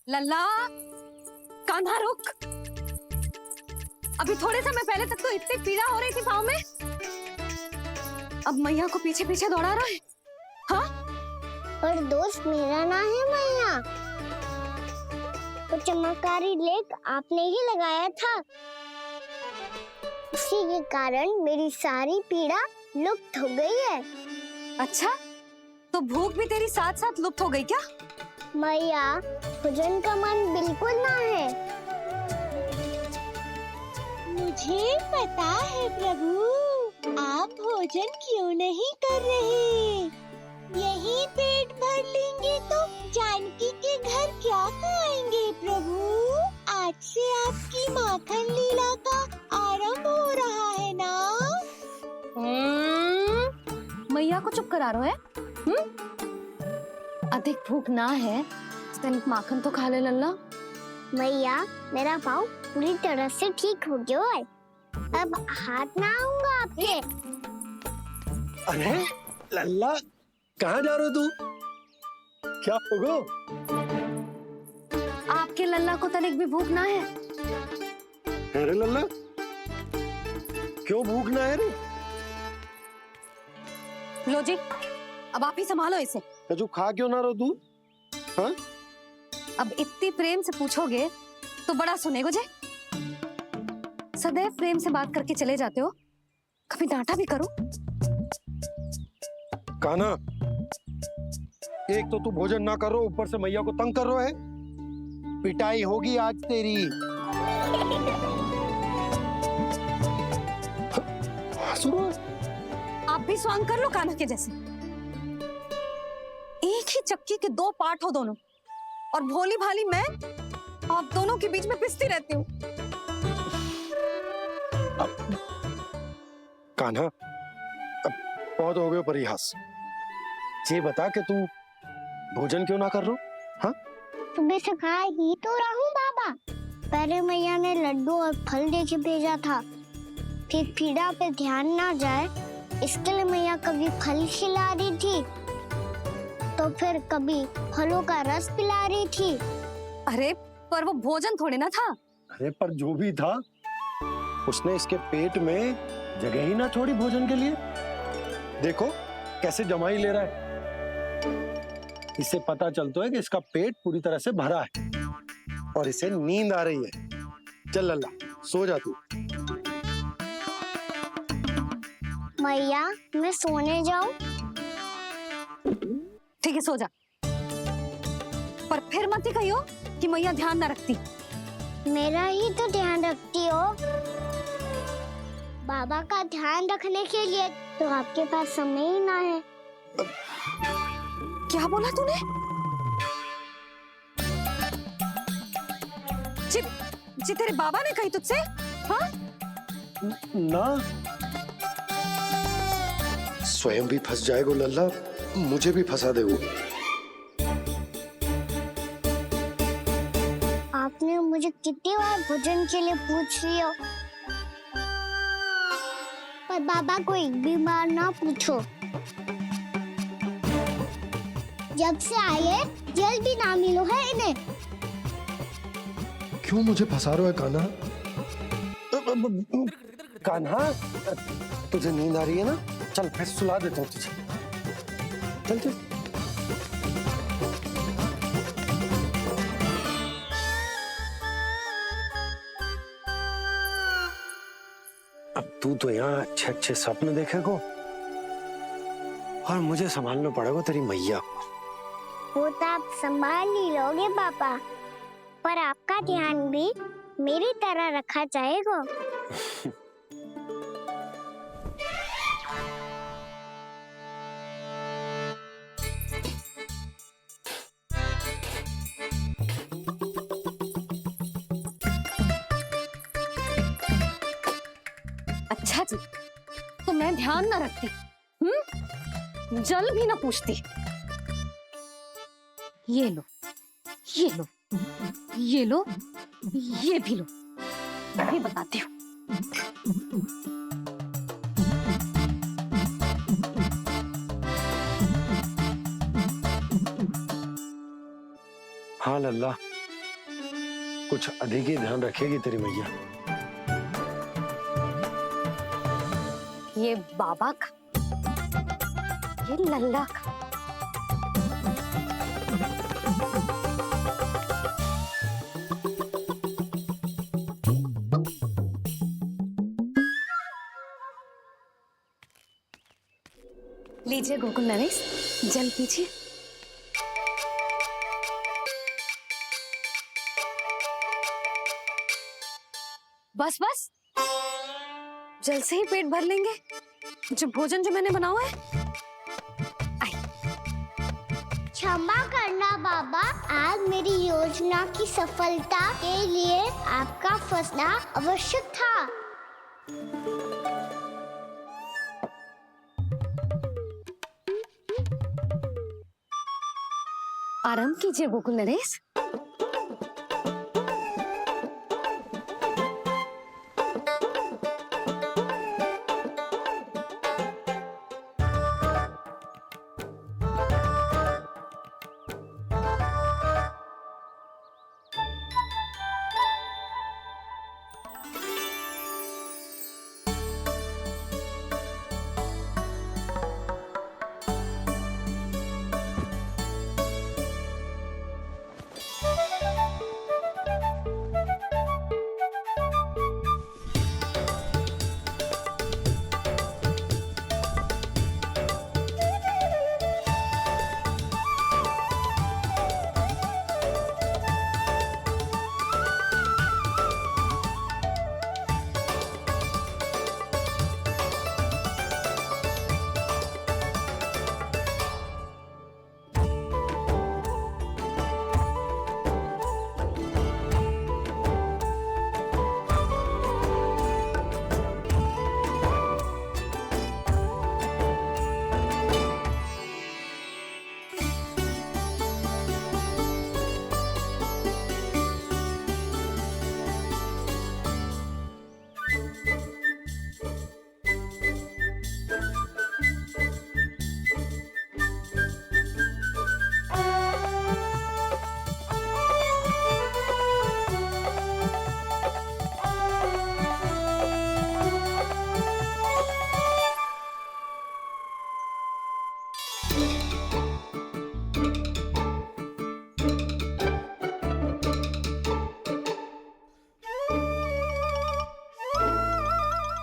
लल्ला, कान्हा रुक। अभी थोड़े समय पहले तक तो इतनी पीड़ा हो रही थी पाँव में, अब मैया को पीछे पीछे दौड़ा रहा है। हाँ? पर दोस्त मेरा ना है मैया, वो चमत्कारी लेक आपने ही लगाया था, इसी के कारण मेरी सारी पीड़ा लुप्त हो गई है। अच्छा, तो भूख भी तेरी साथ साथ लुप्त हो गई क्या? मैया, भोजन का मन बिल्कुल ना है। मुझे पता है प्रभु, आप भोजन क्यों नहीं कर रहे। यही पेट भर लेंगे तो जानकी के घर क्या खाएंगे प्रभु। आज से आपकी माखन लीला का आरंभ हो रहा है ना। मैया को चुप करा रहे है। अधिक भूख ना है, तनिक माखन तो खा ले लल्ला। मैया, मेरा पाँव पूरी तरह से ठीक हो गया है, अब हाथ ना आऊंगा आपके। अरे लल्ला, कहाँ जा रहे हो तू? क्या होगा? आपके लल्ला को तनिक भी भूख ना है। अरे लल्ला, क्यों भूख ना है रे? लो जी, अब आप ही संभालो इसे। तू खा क्यों ना रहो तू? हाँ? अब इतनी प्रेम से पूछोगे तो बड़ा सुनेगो जे। सदैव प्रेम से बात करके चले जाते हो, कभी डांटा भी करो। कान्हा, एक तो तू भोजन ना करो, ऊपर से मैया को तंग कर रहा है। पिटाई होगी आज तेरी। आप भी स्वांग कर लो कान्हा के जैसे। एक ही चक्की के दो पार्ट हो दोनों, और भोली भाली मैं आप दोनों के बीच में पिसती रहती हूँ। कान्हा, अब बहुत हो गए परिहास। ये बता कि तू भोजन क्यों ना कर रहा? हाँ? सुबह से खा ही तो रहा हूँ बाबा। पहले मैया ने लड्डू और फल देके भेजा था, फिर पीड़ा पे ध्यान ना जाए इसके लिए मैया कभी फल खिला रही थी, तो फिर कभी फलों का रस पिला रही थी। अरे पर वो भोजन थोड़े ना था। अरे पर जो भी था, उसने इसके पेट में जगह ही ना छोड़ी भोजन के लिए। देखो कैसे जमाई ले रहा है। इससे पता चलता है कि इसका पेट पूरी तरह से भरा है और इसे नींद आ रही है। चल लल्ला, सो जा तू। मैया, मैं सोने जाऊं? ठीक है, सो जा, पर फिर मत ही कहियो कि मैया ध्यान ना रखती। मेरा ही तो ध्यान रखती हो। बाबा का ध्यान रखने के लिए तो आपके पास समय ही ना है। क्या बोला तूने? जी तेरे बाबा ने कही तुझसे? हाँ? ना, स्वयं भी फंस जाएगा लल्ला, मुझे भी फंसा दे वो। आपने मुझे कितनी बार भोजन के लिए पूछ लिया, पर बाबा को एक भी बार ना पूछो। जब से आए जल भी ना मिलो है इन्हें। क्यों मुझे फंसा रहा है कान्हा? कान्हा, तुझे नींद आ रही है ना? चल मैं सुला देता हूँ तुझे। चल चल। अब तू तो यहाँ अच्छे अच्छे सपने देखेगो और मुझे संभालना पड़ेगा तेरी मैया। वो तो आप संभाल ही लोगे पापा, पर आपका ध्यान भी मेरी तरह रखा जाएगा। अच्छा जी, तो मैं ध्यान ना रखती, जल भी ना पूछती। ये लो, ये लो, ये लो, ये भी लो, मैं भी बताती हूँ। हाँ लल्ला, कुछ अधिक ही ध्यान रखेगी तेरी मैया। ये बाबा का, ये लल्ला का। लीजिए गोकुल नरेश, जल पीजिए। बस बस, जल से ही पेट भर लेंगे। जो भोजन जो मैंने बनाया है। क्षमा करना बाबा, आज मेरी योजना की सफलता के लिए आपका फंसना आवश्यक था। आराम कीजिए गोकुल नरेश।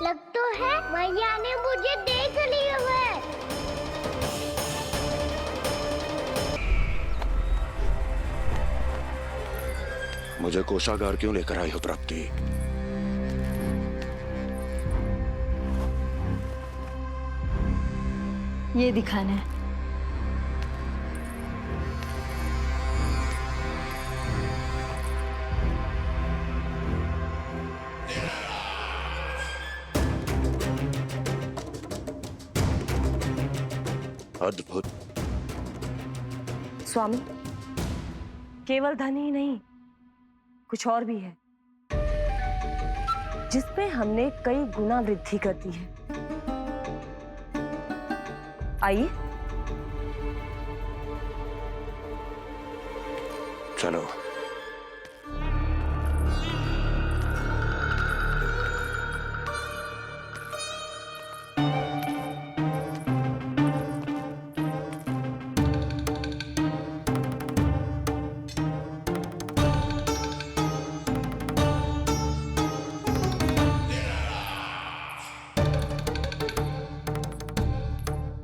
लग तो है मैया ने मुझे देख लिया है। मुझे कोषागार क्यों लेकर आई हो प्राप्ति? ये दिखाना है। अद्भुत। स्वामी, केवल धन ही नहीं, कुछ और भी है जिसमें हमने कई गुना वृद्धि कर दी है। आइए चलो।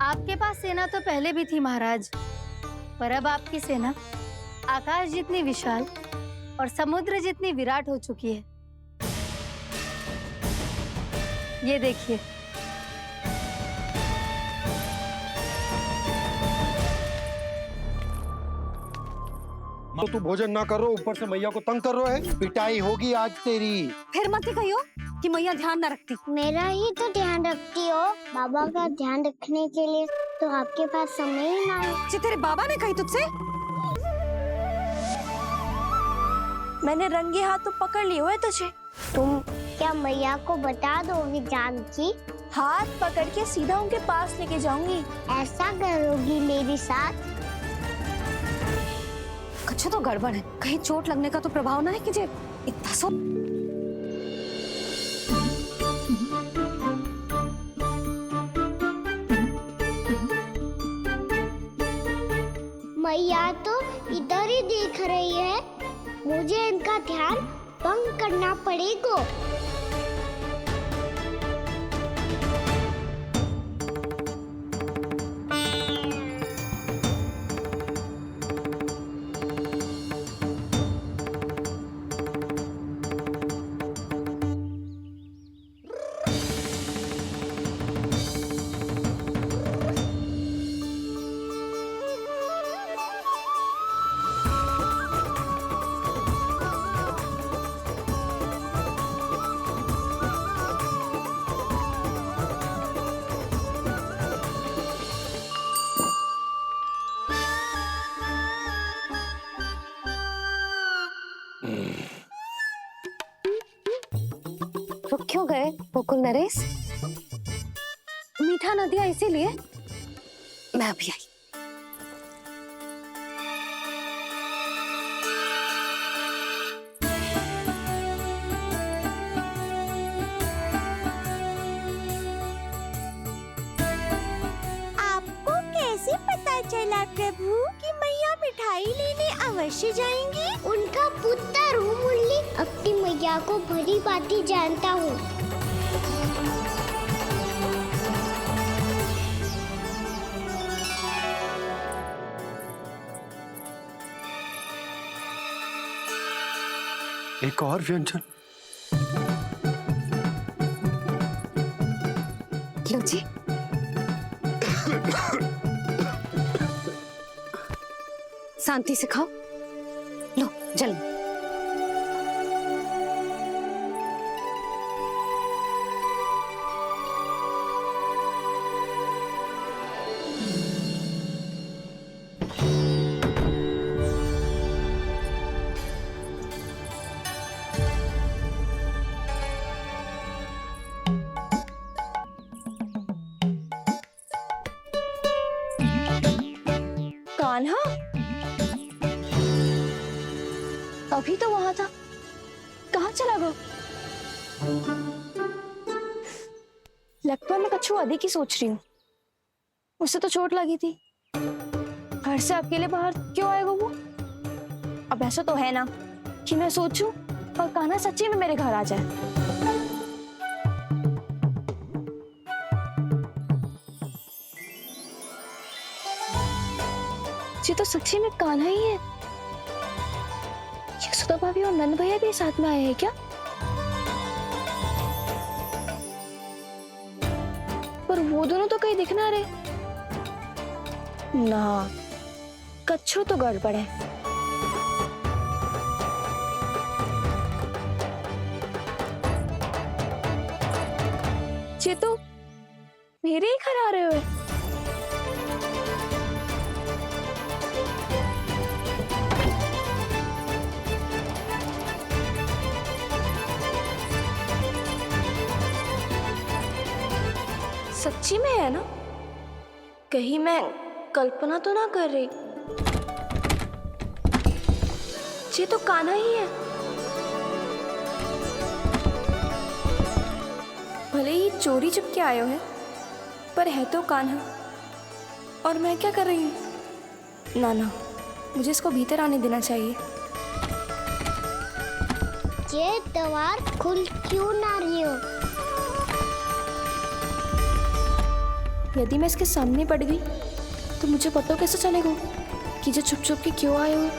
आपके पास सेना तो पहले भी थी महाराज, पर अब आपकी सेना आकाश जितनी विशाल और समुद्र जितनी विराट हो चुकी है। ये देखिए। तो तू भोजन ना करो, ऊपर से मैया को तंग कर रहा है। पिटाई होगी आज तेरी। फिर मत ही कहियो कि मैया ध्यान न रखती। मेरा ही तो ध्यान रखती हो। बाबा का ध्यान रखने के लिए तो आपके पास समय ही ना है। जी तेरे बाबा ने कही तुझसे? मैंने रंगे हाथ तो पकड़ लिए हुए तुझे। तुम क्या मैया को बता दोगी जानकी? हाथ पकड़ के सीधा उनके पास लेके जाऊंगी। ऐसा करोगी मेरे साथ? कुछ तो गड़बड़ है। कहीं चोट लगने का तो प्रभाव ना है कि जे इतना सो। मैया तो इधर ही देख रही है, मुझे इनका ध्यान भंग करना पड़ेगा। रुक क्यों गए गोकुल नरेश? मीठा न दिया इसीलिए? मैं अभी आई। आपको कैसे पता चला प्रभु कि मैया मिठाई लेने अवश्य जाएंगी? उनका पुत्र हूँ मुरली, अपनी मैया को भली भांति जानता हूँ। एक और व्यंजन। लो जी। शांति से खाओ। लो जल। कान्हा अभी तो वहां था, कहाँ चला गया? लगता है मैं कछु अधिक ही सोच रही हूँ। उसे तो चोट लगी थी, घर से अकेले बाहर क्यों आएगा वो? अब ऐसा तो है ना कि मैं सोचूं और कान्हा सच्ची में मेरे घर आ जाए। ये तो सच्ची में कान्हा ही है। यशोदा भाभी और नंद भैया भी साथ में आए हैं क्या? पर वो दोनों तो कहीं दिख ना रहे। ना, कच्छो तो गड़बड़ है। ये तो मेरे ही घर आ रहे हुए। सच्ची में है ना? कहीं मैं कल्पना तो ना कर रही? ये तो कान्हा ही है। भले ही चोरी चुपके आए हैं, पर है तो कान्हा। और मैं क्या कर रही हूँ? ना ना, मुझे इसको भीतर आने देना चाहिए। ये द्वार खुल क्यों ना रही हो? यदि मैं इसके सामने पड़ गई तो मुझे पता कैसे चलेगा कि जो छुप छुप के क्यों आए हो?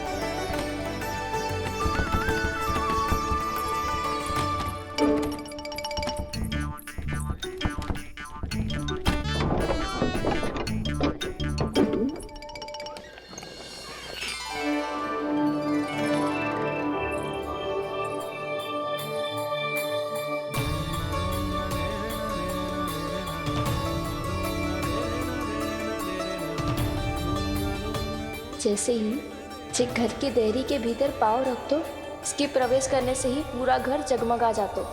जैसे ही जे घर की देहरी के भीतर पाँव रख दो, इसके प्रवेश करने से ही पूरा घर जगमगा जातो।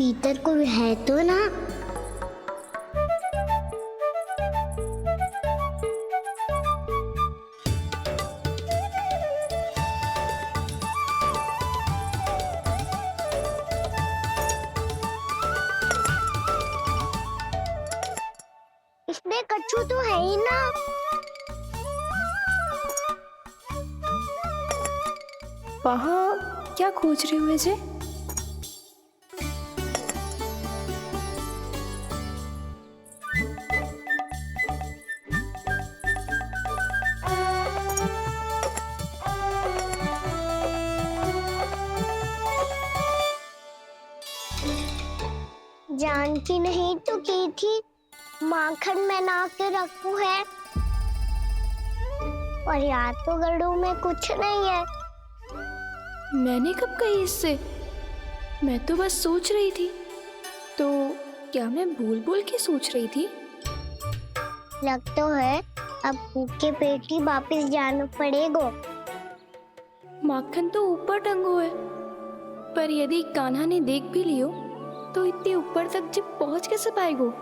भीतर कोई है तो ना? इसमें कच्छू तो है ही ना। वहाँ क्या खोज रहे हुए जे? जानकी नहीं तो की थी माखन में ना के रखू है, और यहाँ तो गड़ू में कुछ नहीं है। मैंने कब कही इससे? मैं तो बस सोच रही थी। तो क्या मैं बोल बोल के सोच रही थी? लग तो है अब भूखे पेट ही वापिस जाना पड़ेगा। माखन तो ऊपर टंगो है, पर यदि कान्हा ने देख भी लियो तो इतने ऊपर तक जब पहुंच कैसे पाएगो?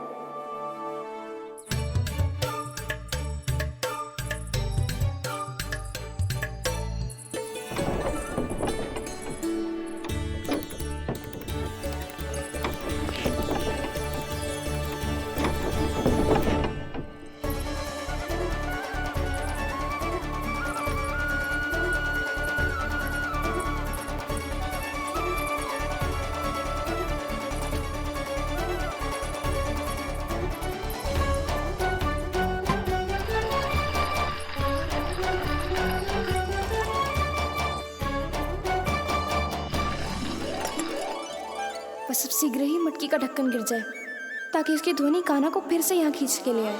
बस अब शीघ्र ही मटकी का ढक्कन गिर जाए ताकि उसकी ध्वनि कान्हा को फिर से यहाँ खींच के ले आए।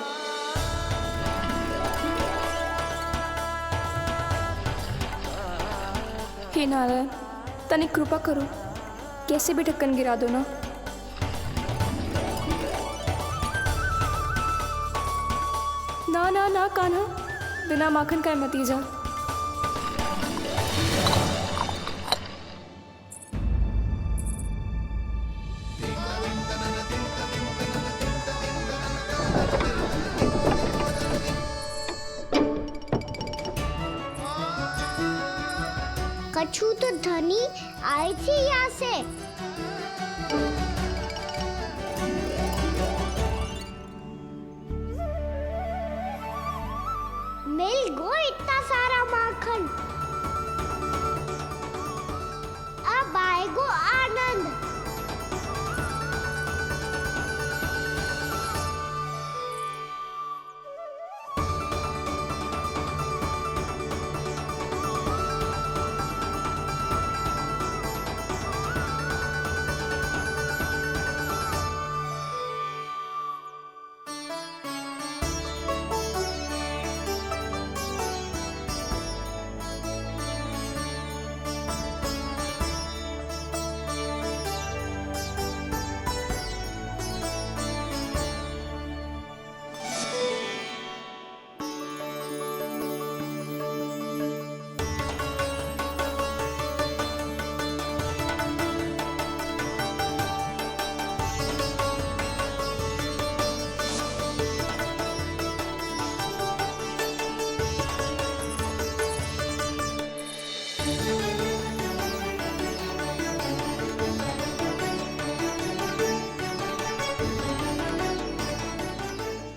हे नारायण, तनिक कृपा करो, कैसे भी ढक्कन गिरा दो ना। ना ना ना कान्हा, बिना माखन का मत ही जा। कच्छू तो धनी आई थी यहाँ से। मिल गो इतना सारा माखन, अब आएगो आनंद।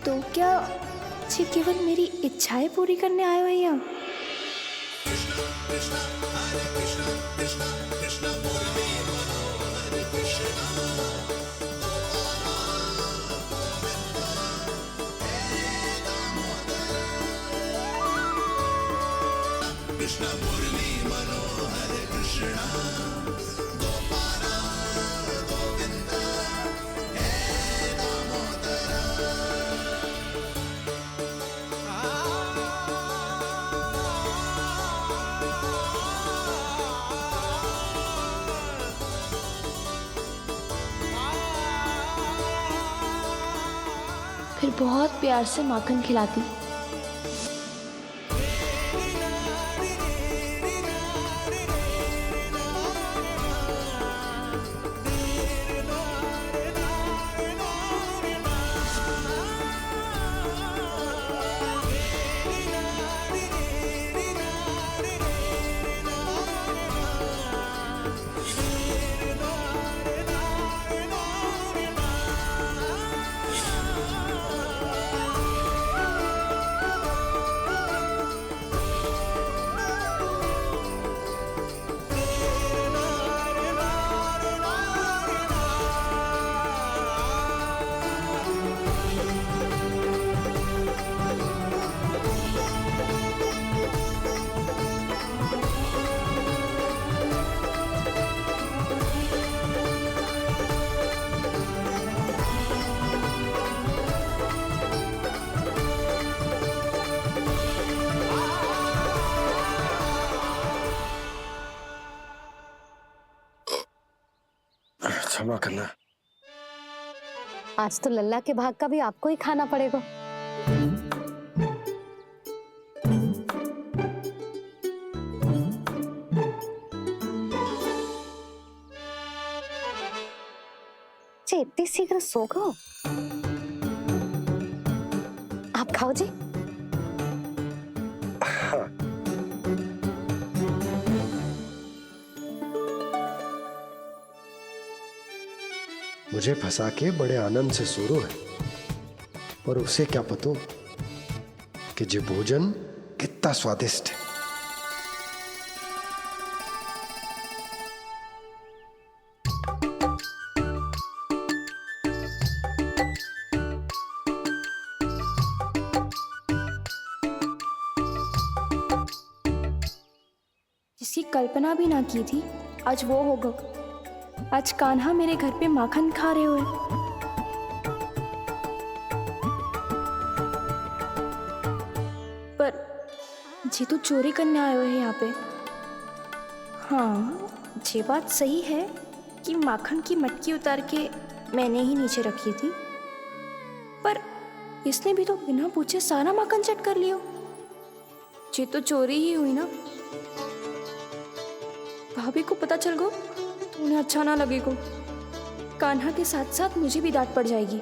तो क्या ये केवल मेरी इच्छाएं पूरी करने आए हो यहाँ? फिर बहुत प्यार से माखन खिलाती। क्षमा करना। आज तो लल्ला के भाग का भी आपको ही खाना पड़ेगा। जी इतनी शीघ्र सो गो? आप खाओ जी। हाँ। मुझे फंसा के बड़े आनंद से सो रहा है, पर उसे क्या पता कि ये भोजन कितना स्वादिष्ट है। जिसकी कल्पना भी ना की थी आज वो होगा। आज कान्हा मेरे घर पे माखन खा रहे हुए। पर जी तो चोरी करने आए हुए हैं यहाँ पे। हाँ ये बात सही है कि माखन की मटकी उतार के मैंने ही नीचे रखी थी, पर इसने भी तो बिना पूछे सारा माखन चट कर लिया। ये तो चोरी ही हुई ना। भाभी को पता चल गो तो उन्हें अच्छा ना लगेगा। कान्हा के साथ साथ मुझे भी डांट पड़ जाएगी।